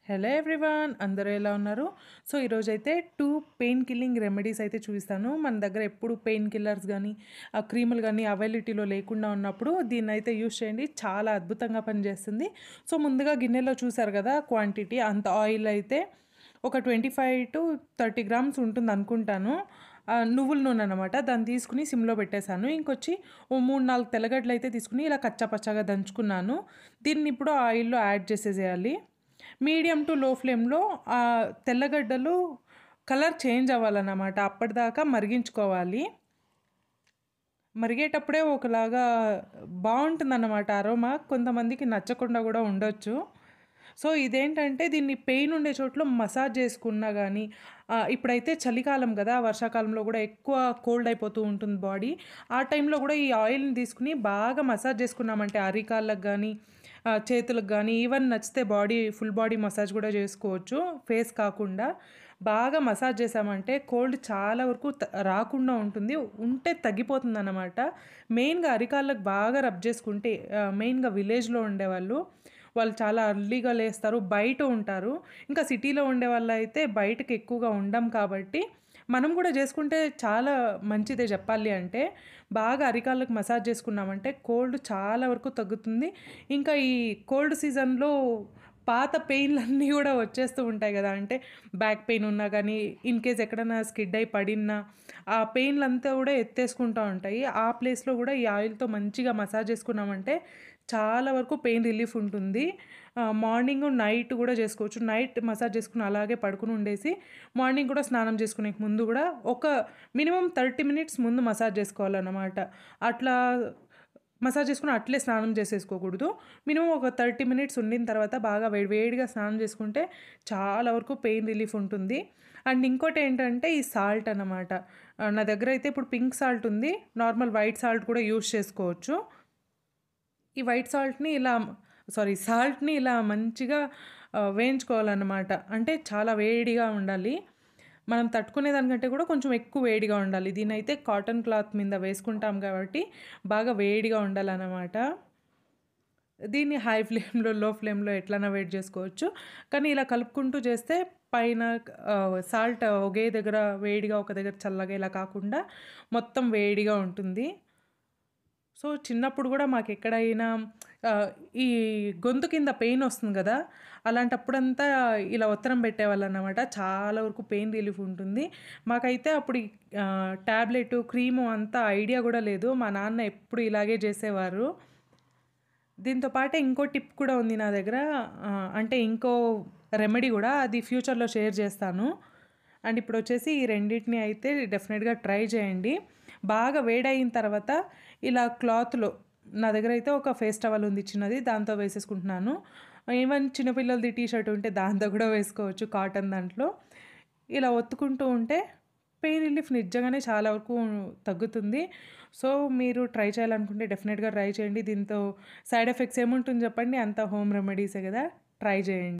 Hello everyone, అందరూ ఎలా ఉన్నారు? సో ఈరోజైతే 2 పెయిన్ కిల్లింగ్ రెమెడీస్ అయితే చూపిస్తాను. మన దగ్గర ఎప్పుడు పెయిన్ కిల్లర్స్ కానీ క్రీములు కానీ అవైలబిలిటీలో లేకుండా ఉన్నప్పుడు దీన్ని అయితే యూస్ చేయండి. చాలా అద్భుతంగా పనిచేస్తుంది. సో ముందుగా గిన్నెలో చూసారు కదా క్వాంటిటీ, అంత ఆయిల్ అయితే ఒక 25-30 గ్రామ్స్ ఉంటుంది అనుకుంటాను. నువ్వుల నూనె అనమాట. దాన్ని తీసుకుని సిమ్లో పెట్టేశాను. ఇంకొచ్చి ఓ 3-4 తెల్లగడ్డలు అయితే తీసుకుని ఇలా కచ్చాపచ్చాగా దంచుకున్నాను. దీన్ని ఇప్పుడు ఆయిల్లో యాడ్ చేసేసేయాలి. మీడియం టు లో ఫ్లేమ్‌లో తెల్లగడ్డలు కలర్ చేంజ్ అవ్వాలన్నమాట. అప్పటిదాకా మరిగించుకోవాలి. మరిగేటప్పుడే ఒకలాగా బావుంటుందన్నమాట అరోమా. కొంతమందికి నచ్చకుండా గూడా ఉండొచ్చు. సో ఇదేంటంటే దీన్ని పెయిన్ ఉండే చోట్ల మసాజ్ చేసుకున్నా గానీ, ఇప్పుడైతే చలికాలం గదా! వర్షాకాలంలో గూడా ఎక్కువ కోల్డ్ అయిపోతూ ఉంటుంది బాడీ. ఆ టైంలో గూడా ఈ ఆయిల్‌ని తీసుకొని బాగా మసాజ్ చేసుకున్నామంటే అరికాళ్ళకి గానీ, చేతులకు గానీ, ఈవెన్ నచ్చితే ఫుల్ బాడీ మసాజ్ గూడా చేసుకోవచ్చు. ఫేస్ కాకుండా. బాగా మసాజ్ చేశామంటే కోల్డ్ చాలా వరకు రాకుండా ఉంటుంది. ఉంటే తగ్గిపోతుందన్నమాట. మెయిన్‌గా అరికాళ్ళకి బాగా రబ్ చేసుకుంటే మెయిన్‌గా విలేజ్‌లో ఉండేవాళ్ళు, వాళ్ళు చాలా అర్లీగా లేస్తారు, బయట ఉంటారు. ఇంకా సిటీలో ఉండేవాళ్ళైతే బయటకి ఎక్కువగా ఉండం కాబట్టి, మనం కూడా చేసుకుంటే చాలా మంచిదే చెప్పాలి అంటే. బాగా అరికాళ్ళకి మసాజ్ చేసుకున్నామంటే కోల్డ్ చాలా వరకు తగ్గుతుంది. ఇంకా ఈ కోల్డ్ సీజన్‌లో పాత పెయిన్‌లన్నీ గూడా వచ్చేస్తూ ఉంటాయి గదా! అంటే బ్యాక్ పెయిన్ ఉన్నా గానీ, ఇన్‌కేస్ ఎక్కడన్నా స్కిడ్ అయి పడినా, ఆ పెయిన్‌లంతా గూడా ఎత్తేసుకుంటా ఉంటాయి. ఆ ప్లేస్‌లో గూడా ఈ ఆయిల్‌తో మంచిగా మసాజ్ చేసుకున్నామంటే చాలా వరకు పెయిన్ రిలీఫ్ ఉంటుంది. మార్నింగు, నైట్ గూడా చేసుకోవచ్చు. నైట్ మసాజ్ చేసుకొని అలాగే పడుకొని ఉండేసి, మార్నింగ్ కూడా స్నానం చేసుకునేకి ముందు గూడా ఒక మినిమమ్ 30 మినిట్స్ ముందు మసాజ్ చేసుకోవాలన్నమాట. అట్లా మసాజ్ చేసుకొని అట్లే స్నానం చేసేసుకోకూడదు. మినిమమ్ ఒక 30 మినిట్స్ ఉండిన తర్వాత బాగా వేడిగా స్నానం చేసుకుంటే చాలా వరకు పెయిన్ రిలీఫ్ ఉంటుంది. అండ్ ఇంకోటేంటంటే ఈ సాల్ట్ అన్నమాట. నా దగ్గరైతే ఇప్పుడు పింక్ సాల్ట్ ఉంది. నార్మల్ వైట్ సాల్ట్ కూడా యూజ్ చేసుకోవచ్చు. ఈ వైట్ సాల్ట్‌ని ఇలా మంచిగా వేయించుకోవాలన్నమాట. అంటే చాలా వేడిగా ఉండాలి. మనం తట్టుకునే దానికంటే కూడా కొంచెం ఎక్కువ వేడిగా ఉండాలి. దీన్నైతే కాటన్ క్లాత్ మీద వేసుకుంటాం కాబట్టి బాగా వేడిగా ఉండాలన్నమాట. దీన్ని హై ఫ్లేమ్‌లో, లో ఫ్లేమ్‌లో ఎట్లైనా వేడి చేసుకోవచ్చు. కానీ ఇలా కలుపుకుంటూ చేస్తే పైన సాల్ట్ ఒకే దగ్గర వేడిగా, ఒక దగ్గర చల్లగా ఇలా కాకుండా మొత్తం వేడిగా ఉంటుంది. సో చిన్నప్పుడు గూడా మాకెక్కడైనా ఆహ్, ఈ గొంతు కింద పెయినొస్తుంది గదా! అలాంటప్పుడంతా ఇలా ఒత్తరం పెట్టేవాళ్ళనమాట. చాలా వరకు పెయిన్ రిలీఫ్ ఉంటుంది. మాకైతే అప్పుడు టాబ్లెటు, క్రీము అంత ఐడియా గూడా లేదు. మా నాన్న ఎప్పుడు ఇలాగే జేసేవారు. దీంతో పాటే ఇంకో టిప్ కూడా ఉంది నా దగ్గర. అంటే ఇంకో రెమెడీ గూడా, అది ఫ్యూచర్‌లో షేర్ జేస్తాను. అండ్ ఇప్పుడొచ్చేసి ఈ రెండిటిని అయితే డెఫినెట్‌గా ట్రై చేయండి. బాగా వేడయిన తర్వాత ఇలా క్లాత్‌లో, నా దగ్గరైతే ఒక ఫేస్ టవల్ ఉంది చిన్నది, దాంతో వేసేసుకుంటున్నాను. ఈవెన్ చిన్నపిల్లలది టీ షర్ట్ ఉంటే దాంతో కూడా వేసుకోవచ్చు, కాటన్ దాంట్లో. ఇలా ఒత్తుకుంటూ ఉంటే పెయిన్ రిలీఫ్ నిజంగానే చాలా వరకు తగ్గుతుంది. సో మీరు ట్రై చేయాలనుకుంటే డెఫినెట్‌గా ట్రై చేయండి. దీంతో సైడ్ ఎఫెక్ట్స్ ఏముంటుంది చెప్పండి? అంతా హోమ్ రెమెడీసే గదా! ట్రై చేయండి.